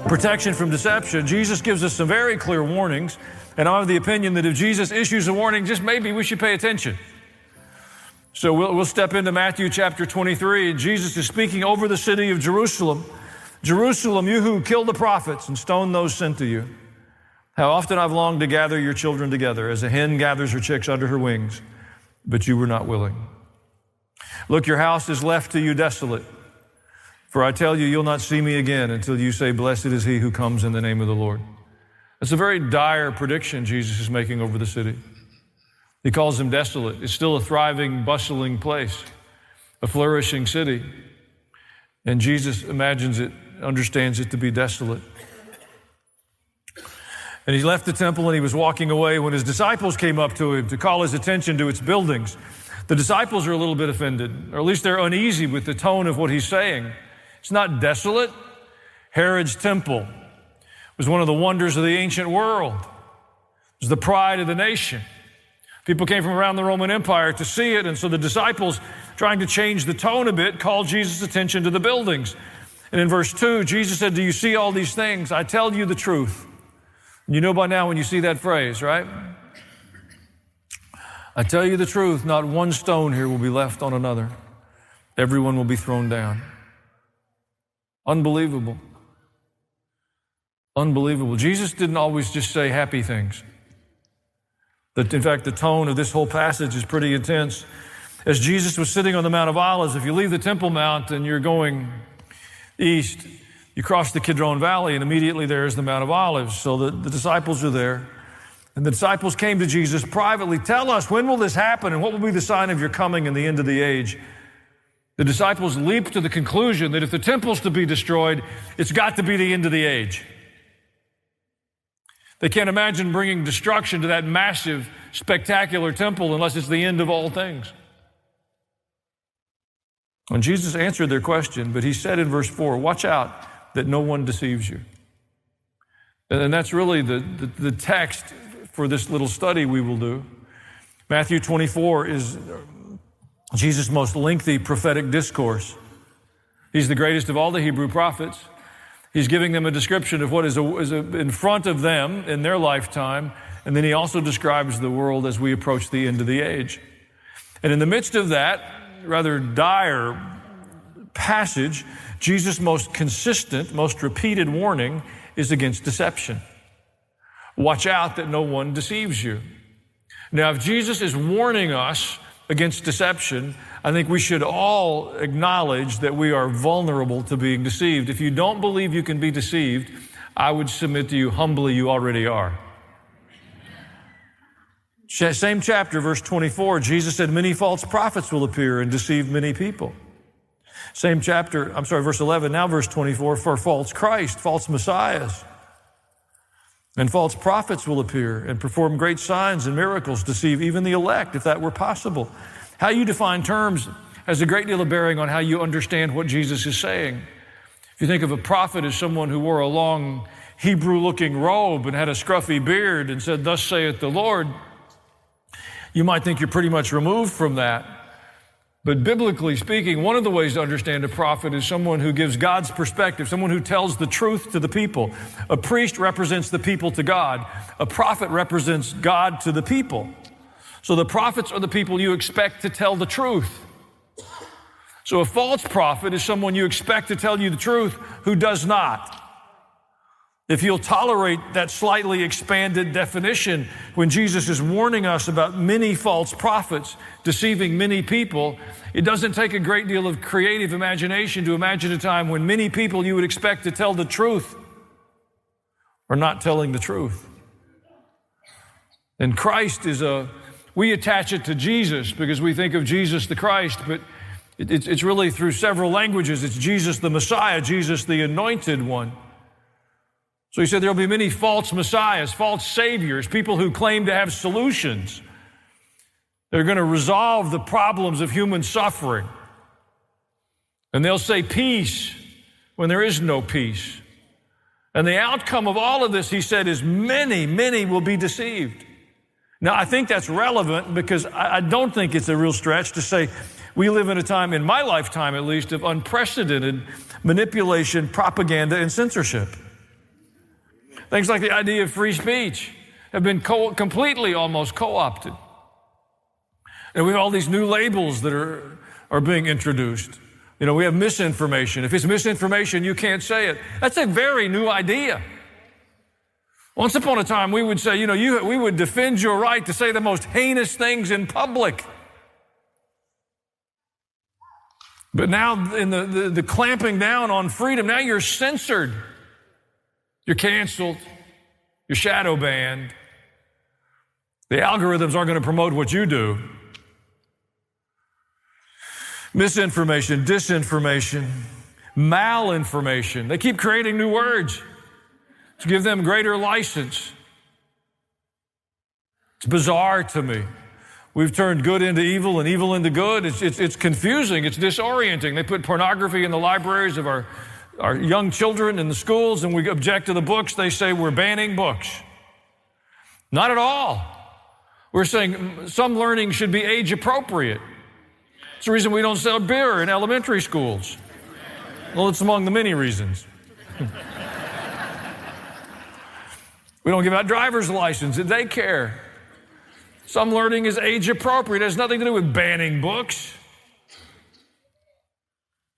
protection from deception, Jesus gives us some very clear warnings. And I'm of the opinion that if Jesus issues a warning, just maybe we should pay attention. So we'll step into Matthew chapter 23. Jesus is speaking over the city of Jerusalem. Jerusalem, you who killed the prophets and stoned those sent to you. How often I've longed to gather your children together as a hen gathers her chicks under her wings, but you were not willing. Look, your house is left to you desolate. For I tell you, you'll not see me again until you say, blessed is he who comes in the name of the Lord. It's a very dire prediction Jesus is making over the city. He calls them desolate. It's still a thriving, bustling place, a flourishing city. And Jesus imagines it, understands it to be desolate. And he left the temple and he was walking away when his disciples came up to him to call his attention to its buildings. The disciples are a little bit offended, or at least they're uneasy with the tone of what he's saying. It's not desolate. Herod's temple was one of the wonders of the ancient world. It was the pride of the nation. People came from around the Roman Empire to see it, and so the disciples, trying to change the tone a bit, called Jesus' attention to the buildings. And in verse 2, Jesus said, do you see all these things? I tell you the truth. And you know by now when you see that phrase, right? I tell you the truth, not one stone here will be left on another. Everyone will be thrown down. Unbelievable. Unbelievable. Jesus didn't always just say happy things. In fact, the tone of this whole passage is pretty intense. As Jesus was sitting on the Mount of Olives, if you leave the Temple Mount and you're going east, you cross the Kidron Valley, and immediately there is the Mount of Olives. So the disciples are there. And the disciples came to Jesus privately. Tell us, when will this happen, and what will be the sign of your coming and the end of the age? The disciples leaped to the conclusion that if the temple's to be destroyed, it's got to be the end of the age. They can't imagine bringing destruction to that massive, spectacular temple unless it's the end of all things. And Jesus answered their question, but he said in verse 4, watch out that no one deceives you. And that's really the text for this little study we will do. Matthew 24 is Jesus' most lengthy prophetic discourse. He's the greatest of all the Hebrew prophets. He's giving them a description of what is in front of them in their lifetime, and then he also describes the world as we approach the end of the age. And in the midst of that rather dire passage, Jesus' most consistent, most repeated warning is against deception. Watch out that no one deceives you. Now, if Jesus is warning us against deception, I think we should all acknowledge that we are vulnerable to being deceived. If you don't believe you can be deceived, I would submit to you humbly, you already are. Same chapter, verse 24, Jesus said, many false prophets will appear and deceive many people. Same chapter, verse 11, now verse 24, for false Christ, false messiahs, and false prophets will appear and perform great signs and miracles, deceive even the elect, if that were possible. How you define terms has a great deal of bearing on how you understand what Jesus is saying. If you think of a prophet as someone who wore a long Hebrew-looking robe and had a scruffy beard and said, thus saith the Lord, you might think you're pretty much removed from that. But biblically speaking, one of the ways to understand a prophet is someone who gives God's perspective, someone who tells the truth to the people. A priest represents the people to God. A prophet represents God to the people. So the prophets are the people you expect to tell the truth. So a false prophet is someone you expect to tell you the truth who does not. If you'll tolerate that slightly expanded definition, when Jesus is warning us about many false prophets deceiving many people, it doesn't take a great deal of creative imagination to imagine a time when many people you would expect to tell the truth are not telling the truth. And Christ we attach it to Jesus because we think of Jesus the Christ, but it's really through several languages. It's Jesus the Messiah, Jesus the Anointed One. So he said there'll be many false messiahs, false saviors, people who claim to have solutions. They're going to resolve the problems of human suffering. And they'll say peace when there is no peace. And the outcome of all of this, he said, is many, many will be deceived. Now, I think that's relevant because I don't think it's a real stretch to say we live in a time, in my lifetime at least, of unprecedented manipulation, propaganda, and censorship. Things like the idea of free speech have been completely almost co-opted. And we have all these new labels that are being introduced. You know, we have misinformation. If it's misinformation, you can't say it. That's a very new idea. Once upon a time, we would say, we would defend your right to say the most heinous things in public. But now in the clamping down on freedom, now you're censored. You're canceled. You're shadow banned. The algorithms aren't going to promote what you do. Misinformation, disinformation, malinformation. They keep creating new words to give them greater license. It's bizarre to me. We've turned good into evil and evil into good. It's confusing. It's disorienting. They put pornography in the libraries of our young children in the schools, and we object to the books. They say we're banning books. Not at all. We're saying some learning should be age appropriate. It's the reason we don't sell beer in elementary schools. Well, it's among the many reasons. We don't give out driver's license at daycare. Some learning is age appropriate. It has nothing to do with banning books.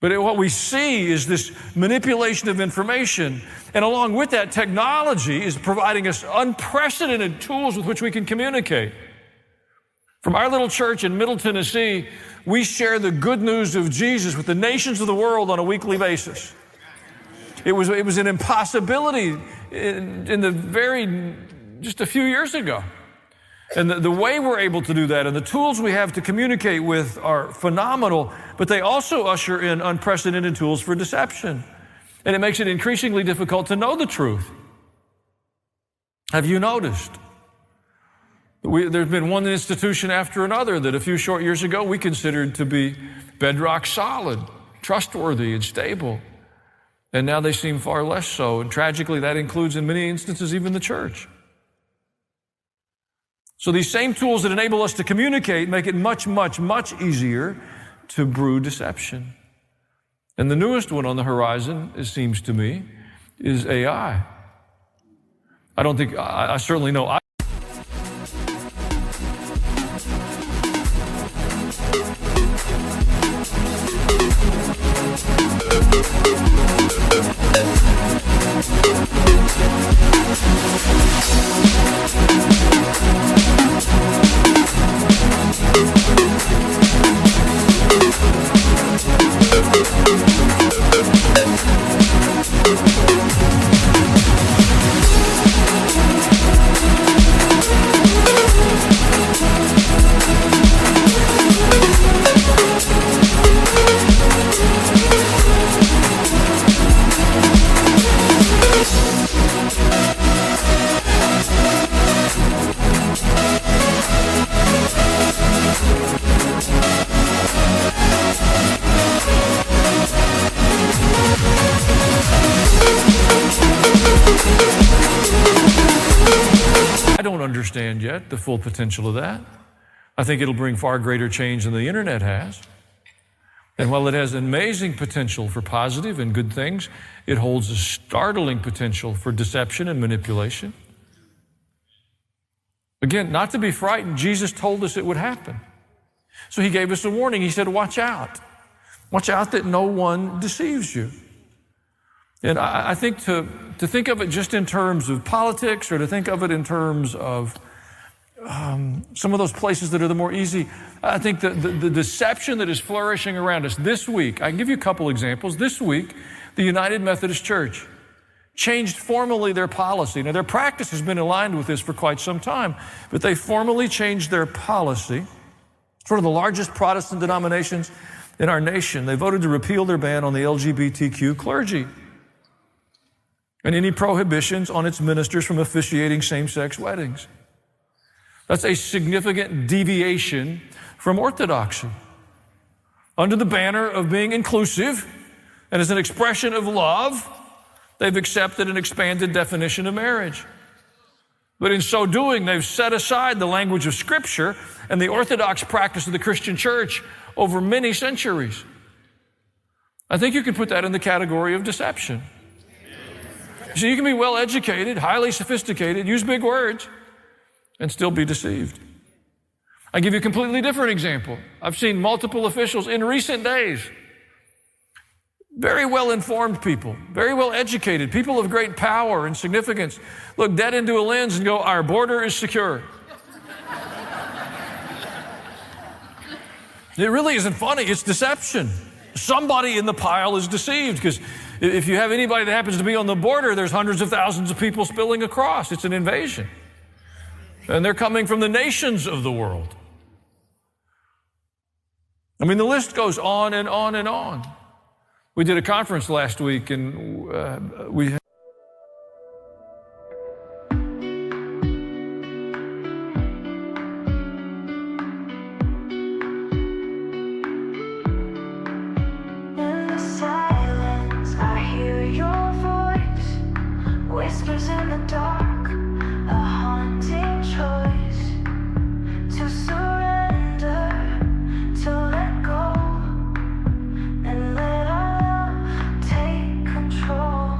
But what we see is this manipulation of information. And along with that, technology is providing us unprecedented tools with which we can communicate. From our little church in Middle Tennessee, we share the good news of Jesus with the nations of the world on a weekly basis. It was an impossibility just a few years ago. And the way we're able to do that and the tools we have to communicate with are phenomenal, but they also usher in unprecedented tools for deception. And it makes it increasingly difficult to know the truth. Have you noticed? There's been one institution after another that a few short years ago we considered to be bedrock solid, trustworthy, and stable. And now they seem far less so. And tragically, that includes in many instances even the church. So these same tools that enable us to communicate make it much, much, much easier to brew deception. And the newest one on the horizon, it seems to me, is AI. I certainly know understand yet the full potential of that. I think it'll bring far greater change than the internet has. And while it has amazing potential for positive and good things, it holds a startling potential for deception and manipulation. Again, not to be frightened, Jesus told us it would happen. So he gave us a warning. He said, watch out. Watch out that no one deceives you. And I think to think of it just in terms of politics or to think of it in terms of some of those places that are the more easy, I think the deception that is flourishing around us this week, I can give you a couple examples. This week, the United Methodist Church changed formally their policy. Now, their practice has been aligned with this for quite some time, but they formally changed their policy. It's one of the largest Protestant denominations in our nation. They voted to repeal their ban on the LGBTQ clergy and any prohibitions on its ministers from officiating same-sex weddings. That's a significant deviation from orthodoxy. Under the banner of being inclusive and as an expression of love, they've accepted an expanded definition of marriage. But in so doing, they've set aside the language of Scripture and the orthodox practice of the Christian church over many centuries. I think you can put that in the category of deception. So you can be well educated, highly sophisticated, use big words, and still be deceived. I give you a completely different example. I've seen multiple officials in recent days, very well informed people, very well educated, people of great power and significance, look dead into a lens and go, our border is secure. It really isn't funny, it's deception. Somebody in the pile is deceived, because if you have anybody that happens to be on the border, there's hundreds of thousands of people spilling across. It's an invasion. And they're coming from the nations of the world. I mean, the list goes on and on and on. We did a conference last week, and we whispers in the dark, a haunting choice to surrender, to let go, and let our love take control.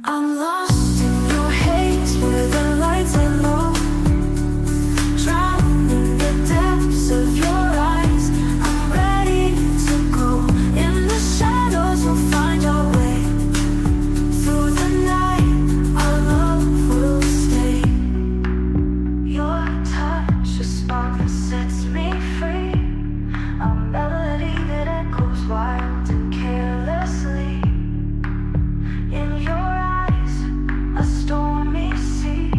I'm lost in your haze where the lights are low, drowned in the depths of your eyes. I'm ready to go. In the shadows we'll find our way. Through the night, our love will stay. Your touch, a spark that sets me free, a melody that echoes wild and carelessly. In your eyes, a stormy sea,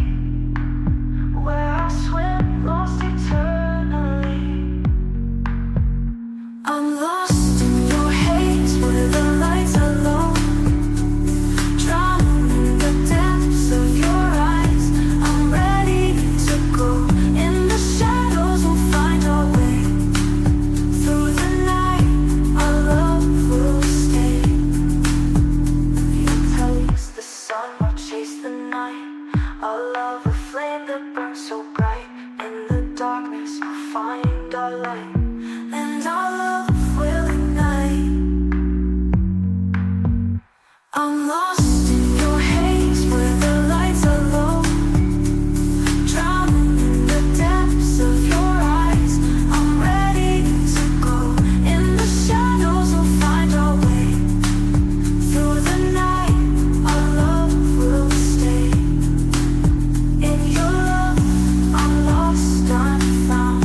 where I'll swim lost eternally. I'm lost in your haze where the lights are low, drowned in the depths of your eyes. I'm ready to go. In the shadows we'll find our way. Through the night, our love will stay. You'll taste the sun, I'll chase the night. Our love, a flame that burns so bright. In the darkness we'll find our light, and our love will ignite. I'm lost in your haze where the lights are low, drowning in the depths of your eyes. I'm ready to go. In the shadows we'll find our way. Through the night, our love will stay. In your love, I'm lost, I'm found.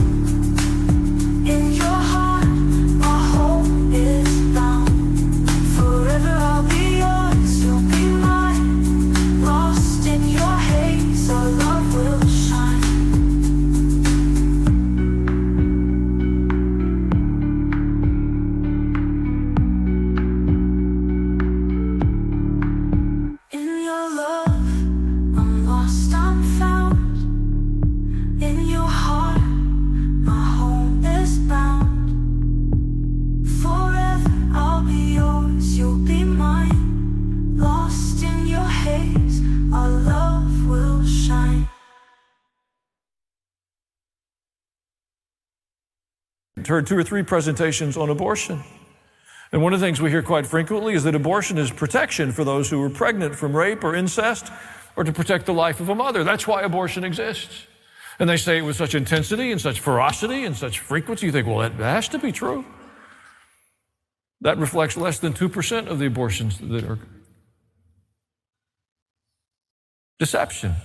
In your heart, my hope is bound. Forever I'll be yours, you'll be mine. Lost in your haze, our love will shine. In your love, I'm lost, I'm found. In your heart, my home is bound. Forever I'll be yours, you'll be mine. Lost in your haze, our love will shine. heard 2 or 3 presentations on abortion. And one of the things we hear quite frequently is that abortion is protection for those who are pregnant from rape or incest, or to protect the life of a mother. That's why abortion exists. And they say it with such intensity and such ferocity and such frequency. You think, well, that has to be true. That reflects less than 2% of the abortions that are deception.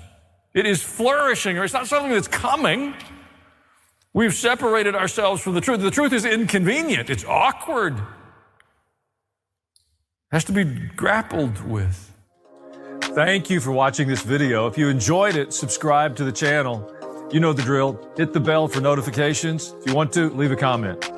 It is flourishing, or it's not something that's coming. We've separated ourselves from the truth. The truth is inconvenient. It's awkward. It has to be grappled with. Thank you for watching this video. If you enjoyed it, subscribe to the channel. You know the drill. Hit the bell for notifications. If you want to, leave a comment.